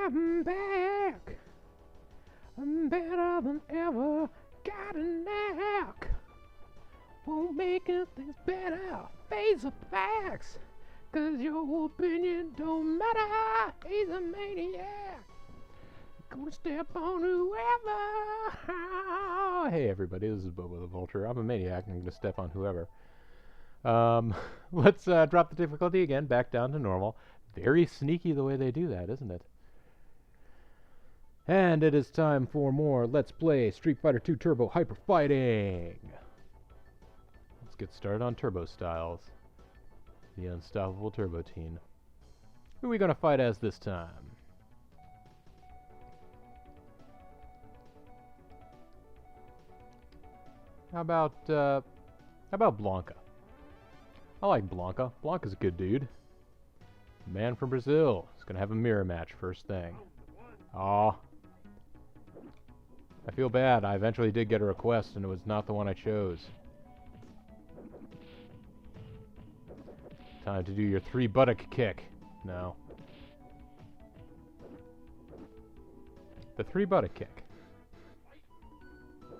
I'm back. I'm better than ever. Got a knack. Won't making things better. Face the facts. 'Cause your opinion don't matter. He's a maniac. Gonna step on whoever. Hey everybody, this is Bobo the Vulture. I'm a maniac and I'm gonna step on whoever. Let's drop the difficulty again back down to normal. Very sneaky the way they do that, isn't it? And it is time for more Let's Play Street Fighter 2 Turbo Hyper Fighting. Let's get started on Turbo Styles. The unstoppable Turbo Teen. Who are we gonna fight as this time? How about Blanka? I like Blanka. Blanka's a good dude. Man from Brazil. He's gonna have a mirror match first thing. Aw. I feel bad. I eventually did get a request and it was not the one I chose. Time to do your 3 buttock kick. No. The 3 buttock kick.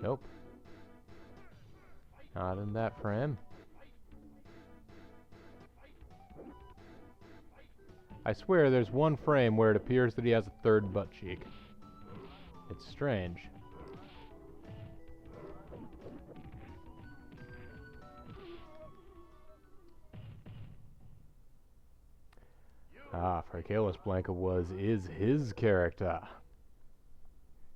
Nope. Not in that frame. I swear there's one frame where it appears that he has a 3rd butt cheek. It's strange. Ah, Fracalis Blanka is his character.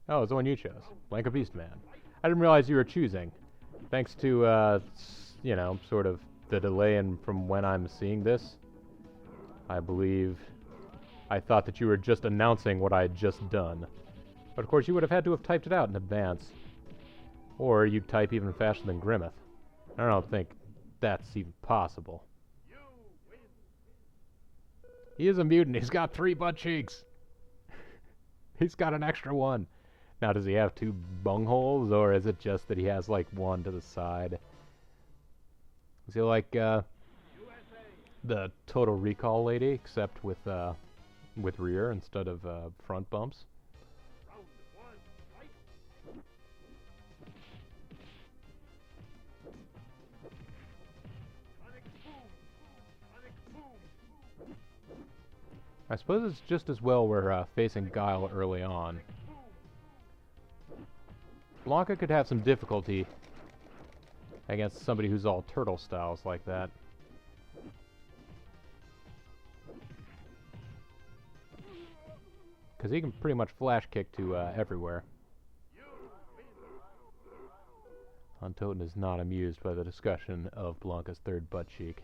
Oh, it's the one you chose. Blanka Beastman. I didn't realize you were choosing. Thanks to, you know, sort of the delay from when I'm seeing this. I believe I thought that you were just announcing what I had just done. But of course you would have had to have typed it out in advance. Or you'd type even faster than Grimmeth. I don't think that's even possible. He is a mutant. He's got 3 butt cheeks. He's got an extra one. Now, does he have 2 bungholes, or is it just that he has, like, 1 to the side? Is he like, the Total Recall lady, except with rear instead of, front bumps? I suppose it's just as well we're facing Guile early on. Blanka could have some difficulty against somebody who's all turtle styles like that. Because he can pretty much flash kick to everywhere. Untoten is not amused by the discussion of Blanka's 3rd butt cheek.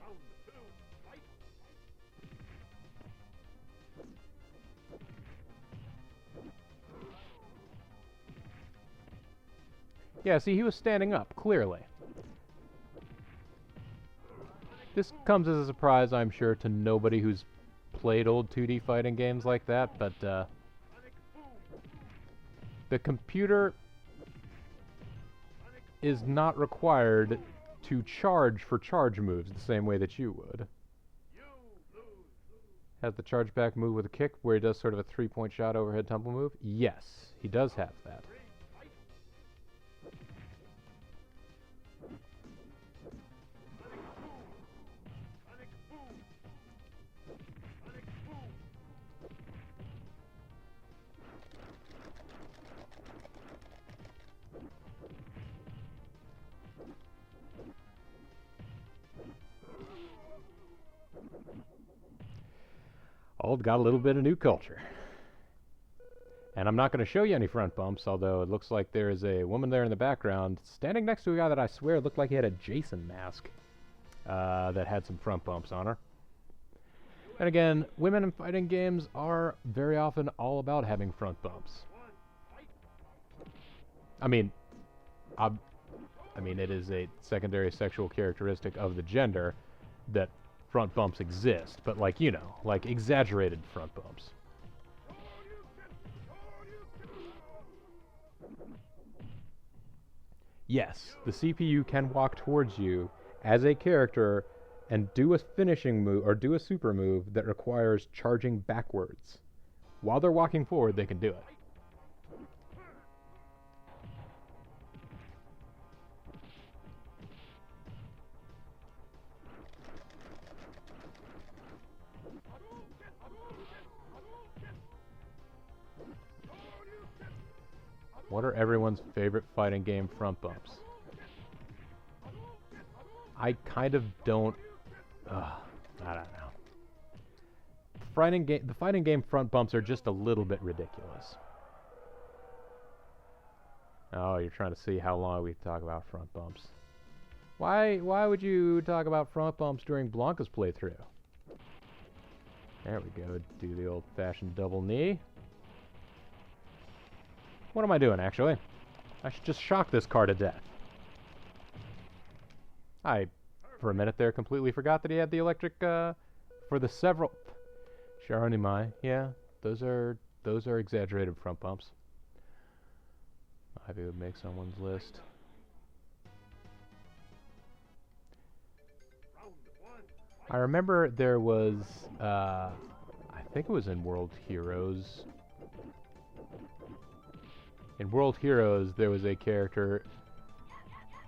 Yeah, see, he was standing up, clearly. This comes as a surprise, I'm sure, to nobody who's played old 2D fighting games like that, but, the computer is not required to charge for charge moves the same way that you would. Has the charge back move with a kick, where he does sort of a 3-point shot overhead tumble move? Yes, he does have that. Old got a little bit of new culture. And I'm not going to show you any front bumps, although it looks like there is a woman there in the background standing next to a guy that I swear looked like he had a Jason mask that had some front bumps on her. And again, women in fighting games are very often all about having front bumps. I mean, it is a secondary sexual characteristic of the gender that front bumps exist, but like, you know, like exaggerated front bumps. Yes, the CPU can walk towards you as a character and do a finishing move, or do a super move that requires charging backwards. while they're walking forward, they can do it. What are everyone's favorite fighting game front bumps? I kind of don't... I don't know. The fighting game front bumps are just a little bit ridiculous. Oh, you're trying to see how long we talk about front bumps. Why would you talk about front bumps during Blanka's playthrough? There we go. Do the old-fashioned double knee. What am I doing, actually? I should just shock this car to death. I, for a minute there, completely forgot that he had the electric, for the several... Sharonimai, yeah, those are exaggerated front bumps. Ivy would make someone's list. I remember there was, I think it was in World Heroes. In World Heroes, there was a character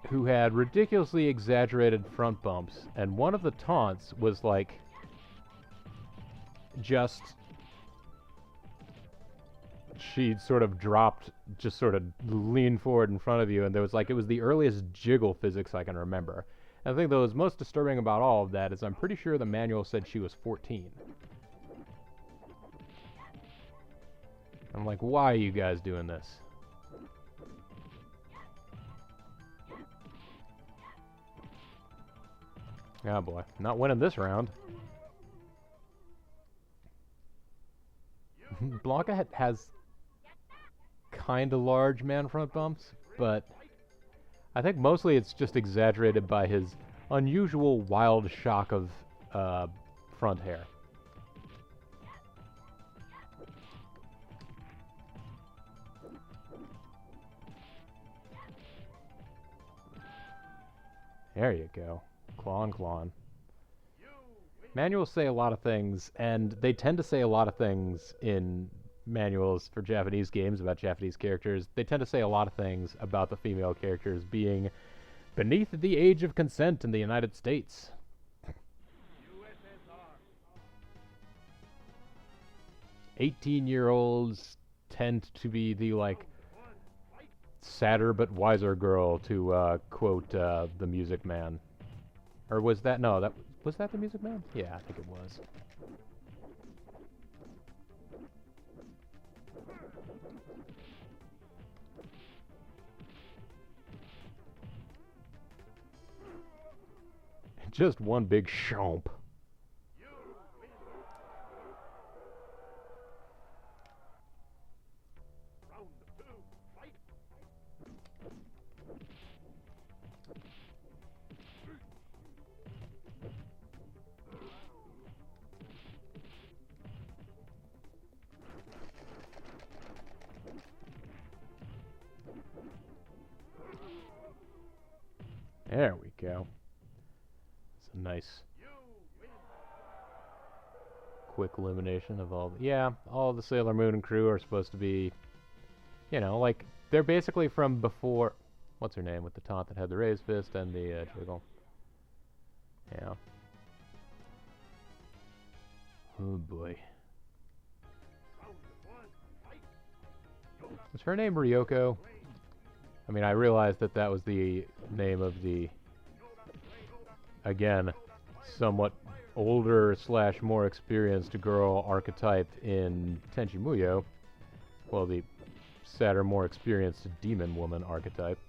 who had ridiculously exaggerated front bumps, and one of the taunts was like just she sort of dropped, just sort of leaned forward in front of you, and there was like, it was the earliest jiggle physics I can remember. And the thing that was most disturbing about all of that is I'm pretty sure the manual said she was 14. I'm like, why are you guys doing this? Oh boy, not winning this round. Blanka has kinda large man front bumps, but I think mostly it's just exaggerated by his unusual wild shock of front hair. There you go. Claw. Manuals say a lot of things, and they tend to say a lot of things in manuals for Japanese games about Japanese characters. They tend to say a lot of things about the female characters being beneath the age of consent in the United States. 18-year-olds tend to be the, like, sadder but wiser girl, to quote the Music Man. Or was that... No, was that the Music Man? Yeah, I think it was. Just one big chomp. There we go. It's a nice quick elimination of all... Yeah, all the Sailor Moon and crew are supposed to be, you know, like, they're basically from before... What's her name with the taunt that had the raised fist and the jiggle? Yeah. Oh boy. Was her name Ryoko? I mean, I realized that that was the name of the, again, somewhat older / more experienced girl archetype in Tenchi Muyo. Well, the sadder, more experienced demon woman archetype.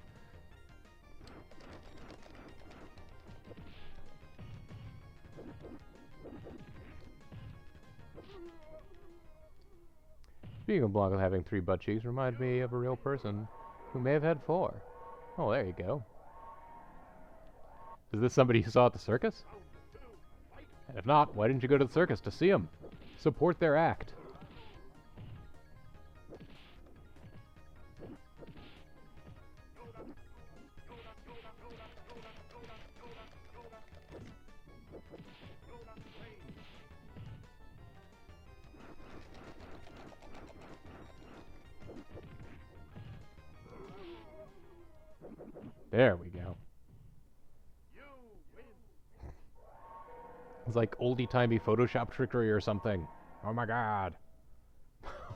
Speaking of Blanka having 3 butt cheeks, reminds me of a real person who may have had 4. Oh, there you go. Is this somebody you saw at the circus? And if not, why didn't you go to the circus to see them? Support their act. There we go. It's like oldie-timey Photoshop trickery or something. Oh my god.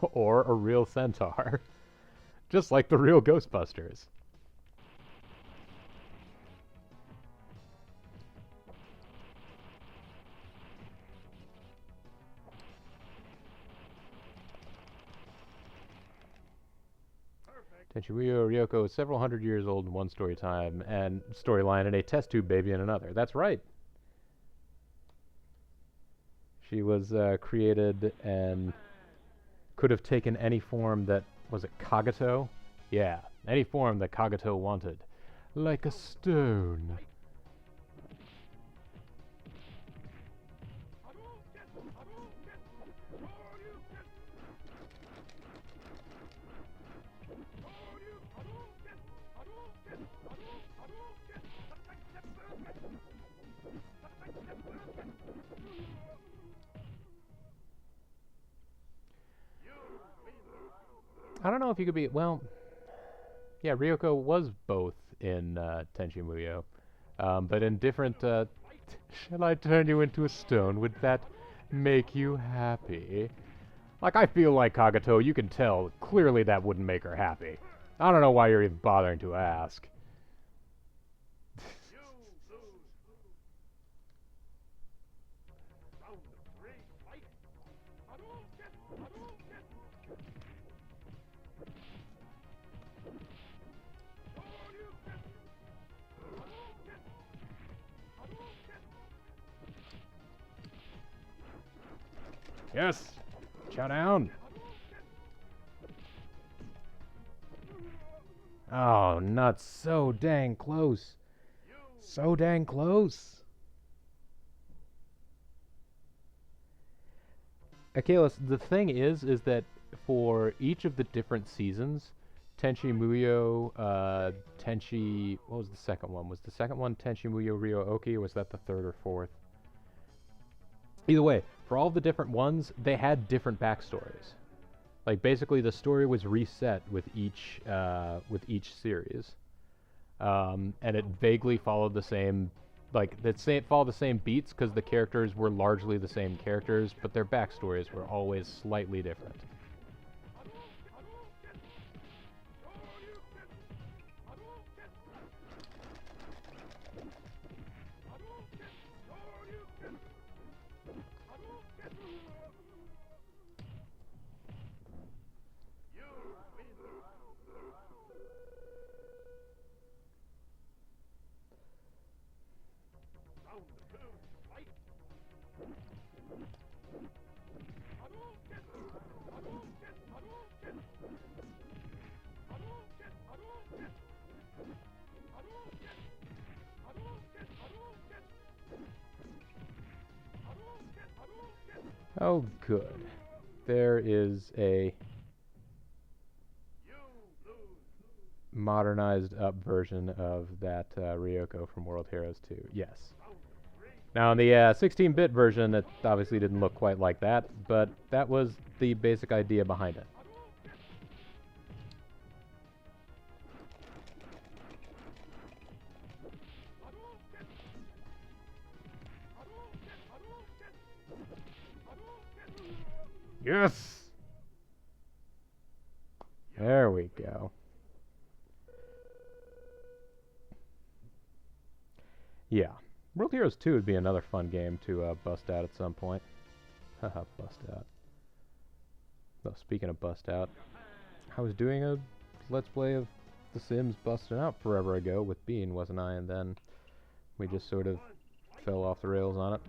Or a real centaur. Just like the real Ghostbusters. Tenchimuyo Ryoko is several hundred years old in one storyline and a test tube baby in another. That's right. She was created and could have taken any form that, was it Kagato? Yeah, any form that Kagato wanted. Like a stone. I don't know if you could be, well, yeah, Ryoko was both in Tenchi Muyo, but in different, shall I turn you into a stone? Would that make you happy? Like, I feel like Kagato, you can tell, clearly that wouldn't make her happy. I don't know why you're even bothering to ask. Yes! Chow down! Oh, not so dang close. So dang close. Akalis, the thing is that for each of the different seasons, Tenchi Muyo, Tenchi, what was the second one? Was the second one Tenchi Muyo Ryo Oki, or was that the third or fourth? Either way, for all the different ones, they had different backstories. Like, basically, the story was reset with each series, and it vaguely followed the same, like, it followed the same beats because the characters were largely the same characters, but their backstories were always slightly different. Oh, good. There is a modernized up version of that Ryoko from World Heroes 2. Yes. Now, in the 16-bit version, it obviously didn't look quite like that, but that was the basic idea behind it. Yes! There we go. Yeah. World Heroes 2 would be another fun game to bust out at some point. Haha, bust out. Well, speaking of bust out, I was doing a Let's Play of The Sims busting out forever ago with Bean, wasn't I? And then we just sort of fell off the rails on it.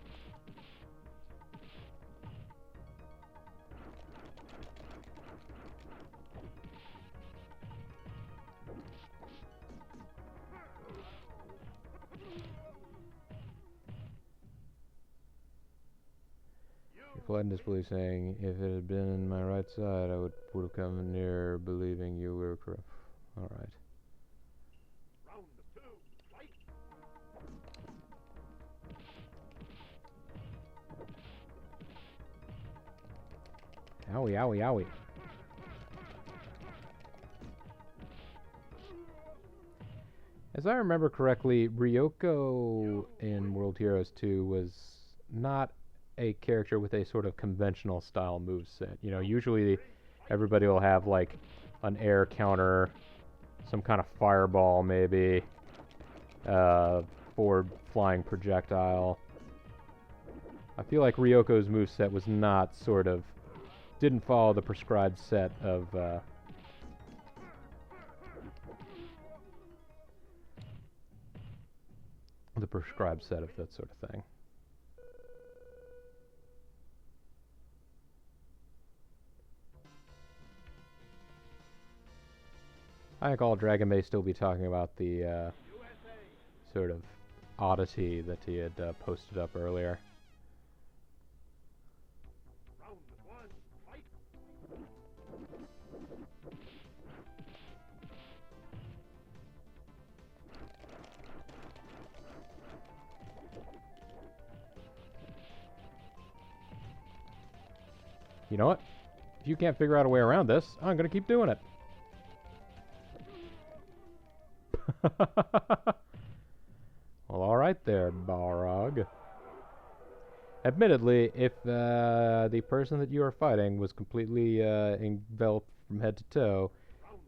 Flat in disbelief, saying, if it had been in my right side, I would have come near believing you were correct. Alright. Owie, owie, owie. As I remember correctly, Ryoko in World Heroes 2 was not a character with a sort of conventional style moveset. You know, usually everybody will have like an air counter, some kind of fireball maybe, forward flying projectile. I feel like Ryoko's moveset was not sort of, didn't follow the prescribed set of that sort of thing. I think all Dragon may still be talking about the sort of oddity that he had posted up earlier. You know what? If you can't figure out a way around this, I'm gonna keep doing it. Well, alright there, Balrog. Admittedly, if the person that you are fighting was completely enveloped from head to toe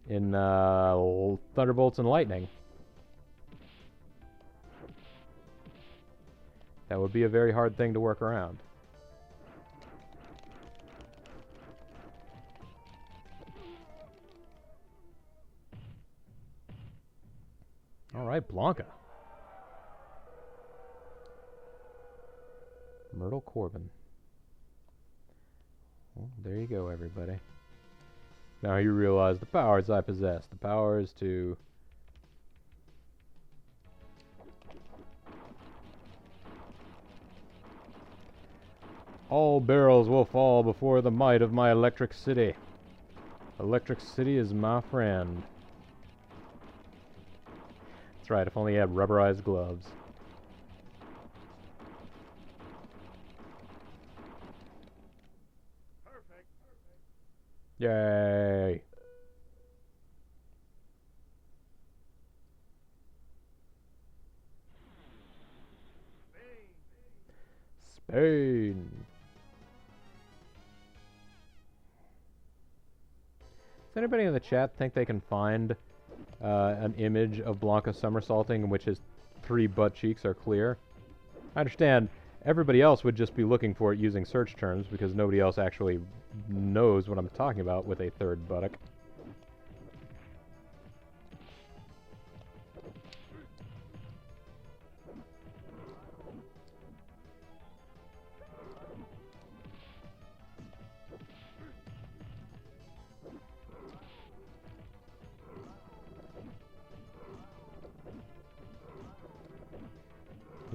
in thunderbolts and lightning, that would be a very hard thing to work around. Alright, Blanka. Myrtle Corbin. Well, there you go, everybody. Now you realize the powers I possess. The powers to... All barrels will fall before the might of my Electric City. Electric City is my friend. That's right, if only you had rubberized gloves. Perfect. Yay! Spain! Does anybody in the chat think they can find an image of Blanka somersaulting in which his 3 butt cheeks are clear? I understand everybody else would just be looking for it using search terms because nobody else actually knows what I'm talking about with a third buttock.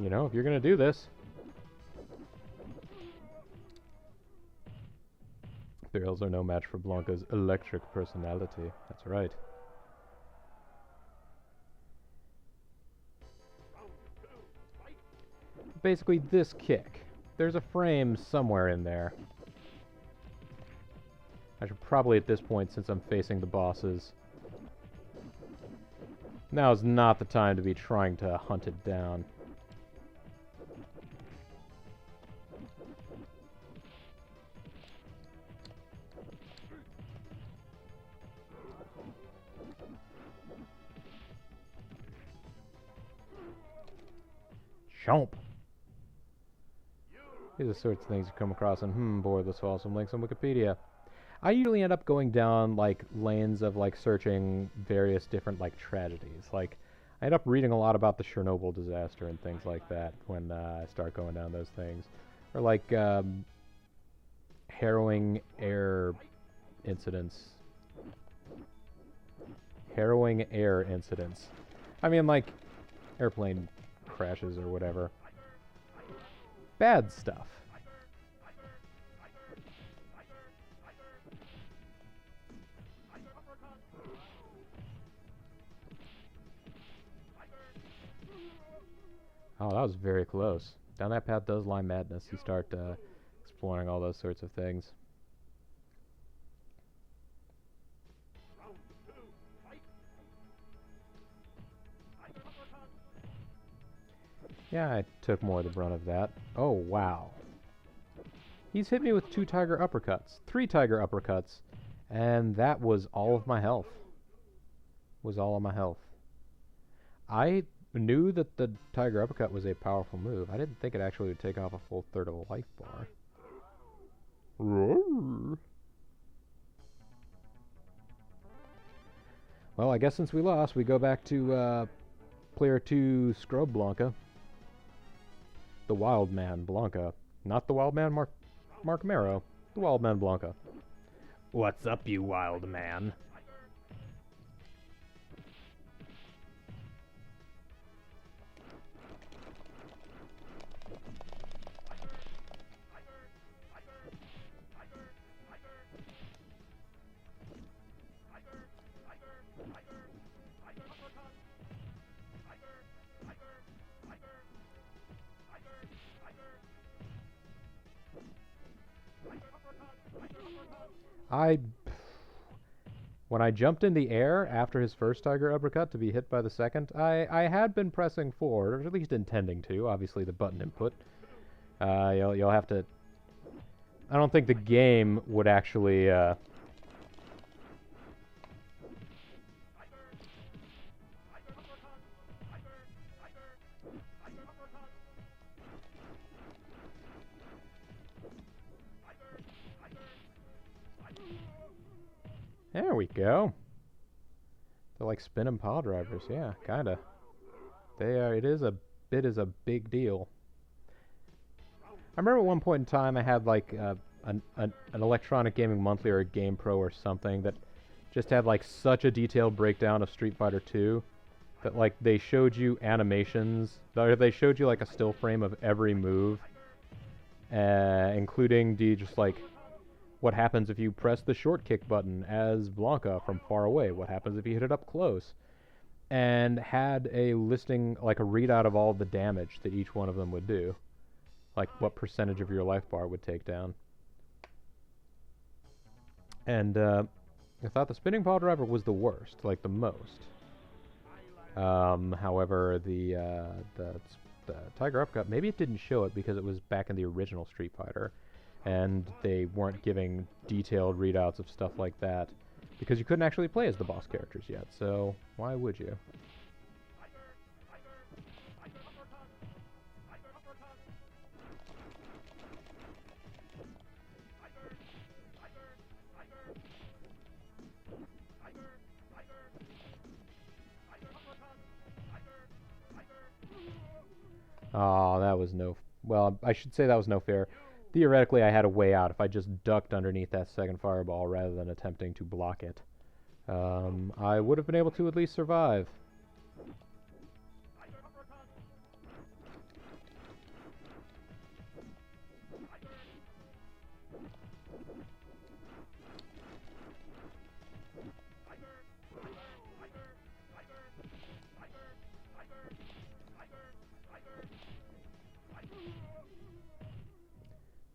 You know, if you're gonna do this, barrels are no match for Blanka's electric personality. That's right. Basically, this kick. There's a frame somewhere in there. I should probably, at this point, since I'm facing the bosses, now is not the time to be trying to hunt it down. Chomp! These are the sorts of things you come across on, boy, let's follow some links on Wikipedia. I usually end up going down, like, lanes of, like, searching various different, like, tragedies. Like, I end up reading a lot about the Chernobyl disaster and things like that when I start going down those things. Or, like, harrowing air incidents. Harrowing air incidents. I mean, like, airplane crashes or whatever. Bad stuff. Oh, that was very close. Down that path does lie madness. You start exploring all those sorts of things. Yeah, I took more of the brunt of that. Oh, wow. He's hit me with 2 tiger uppercuts. 3 tiger uppercuts. And that was all of my health. Was all of my health. I knew that the tiger uppercut was a powerful move. I didn't think it actually would take off a full third of a life bar. Roar. Well, I guess since we lost, we go back to player 2 Scrub Blanka. The Wild Man Blanka. Not the Wild Man Mark Marrow. The Wild Man Blanka. What's up, you wild man? When I jumped in the air after his first tiger uppercut to be hit by the second, I had been pressing forward, or at least intending to. Obviously, the button input. You'll have to. I don't think the game would actually. There we go. They're like spinning pile drivers, yeah, kinda. They are. It is a big deal. I remember at one point in time I had like an Electronic Gaming Monthly or a Game Pro or something that just had like such a detailed breakdown of Street Fighter 2 that like they showed you animations, or they showed you like a still frame of every move, including just like what happens if you press the short kick button as Blanka from far away, what happens if you hit it up close, and had a listing, like a readout of all the damage that each one of them would do, like what percentage of your life bar would take down. And I thought the spinning pile driver was the worst, like the most. However, the Tiger Uppercut, maybe it didn't show it because it was back in the original Street Fighter, and they weren't giving detailed readouts of stuff like that, because you couldn't actually play as the boss characters yet, so why would you? Oh, that was no... Well, I should say that was no fair. Theoretically, I had a way out if I just ducked underneath that second fireball rather than attempting to block it. I would have been able to at least survive.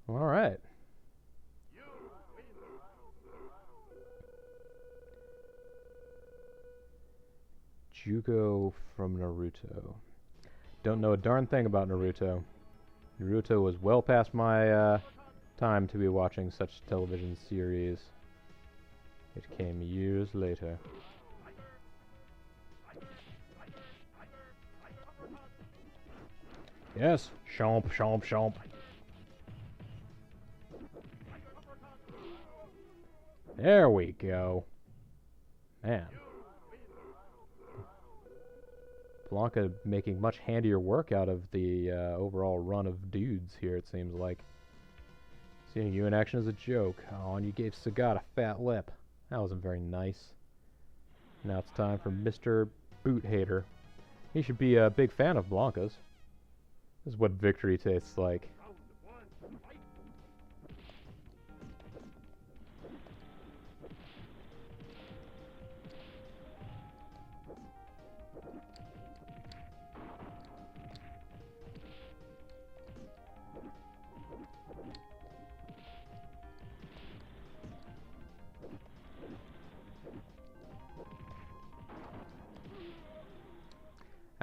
All right. Jugo from Naruto. Don't know a darn thing about Naruto. Naruto was well past my time to be watching such television series. It came years later. Yes, chomp, chomp, chomp. There we go. Man. Blanka making much handier work out of the overall run of dudes here, it seems like. Seeing you in action is a joke. Oh, and you gave Sagat a fat lip. That wasn't very nice. Now it's time for Mr. Boot Hater. He should be a big fan of Blanka's. This is what victory tastes like.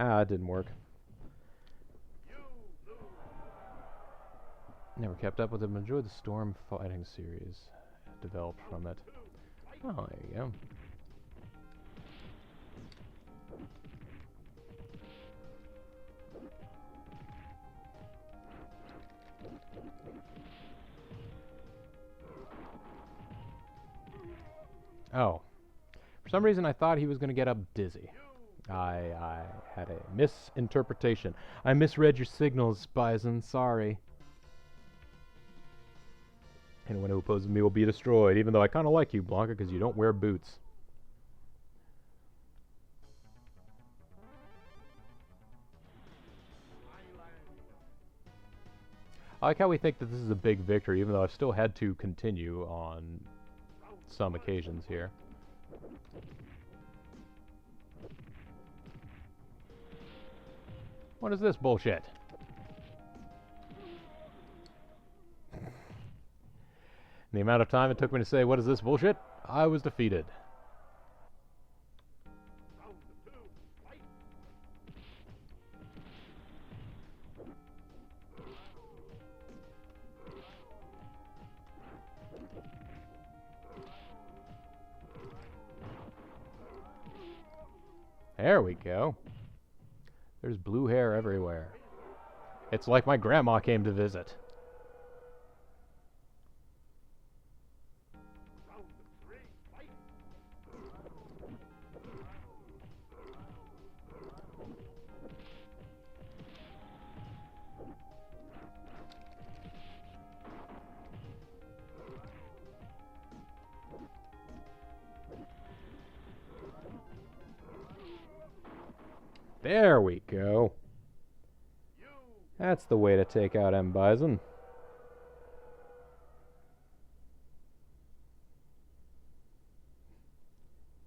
Ah, it didn't work. Never kept up with him. Enjoyed the Storm fighting series developed from it. Oh, there you go. Oh. For some reason, I thought he was going to get up dizzy. I had a misinterpretation. I misread your signals, Bison. Sorry. Anyone who opposes me will be destroyed, even though I kind of like you, Blanka, because you don't wear boots. I like how we think that this is a big victory, even though I've still had to continue on some occasions here. What is this bullshit? The amount of time it took me to say, what is this bullshit? I was defeated. There we go. There's blue hair everywhere. It's like my grandma came to visit. There we go. That's the way to take out M. Bison.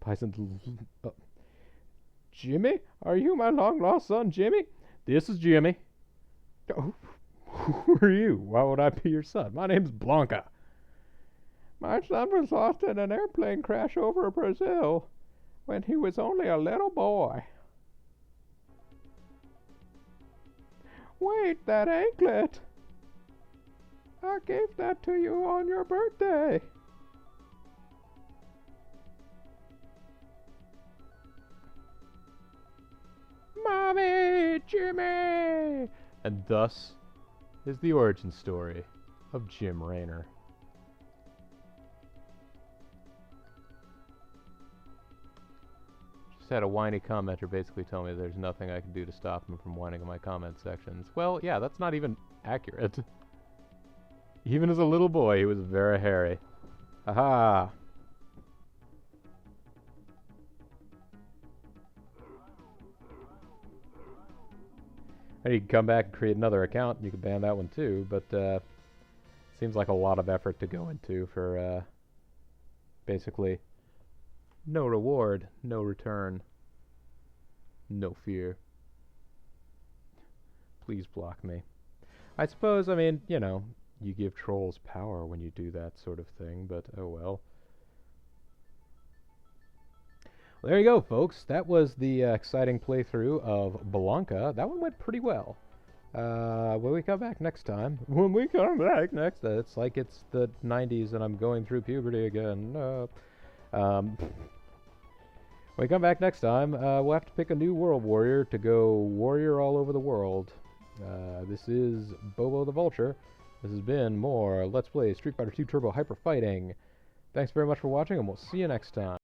Bison. Jimmy? Are you my long-lost son, Jimmy? This is Jimmy. Oh, who are you? Why would I be your son? My name's Blanka. My son was lost in an airplane crash over Brazil when he was only a little boy. Wait, that anklet! I gave that to you on your birthday. Mommy! Jimmy! And thus is the origin story of Jim Raynor. Just had a whiny commenter basically tell me there's nothing I can do to stop him from whining in my comment sections. Well, yeah, that's not even accurate. Even as a little boy, he was very hairy. Haha! And you can come back and create another account, and you can ban that one too, but seems like a lot of effort to go into for basically no reward, no return, no fear. Please block me. I suppose, I mean, you know, you give trolls power when you do that sort of thing, but oh well. Well, there you go, folks. That was the exciting playthrough of Blanka. That one went pretty well. When we come back next time, it's like it's the 90s and I'm going through puberty again. When we come back next time, we'll have to pick a new world warrior to go warrior all over the world. This is Bobo the Vulture. This has been more Let's Play Street Fighter 2 Turbo Hyper Fighting. Thanks very much for watching, and we'll see you next time.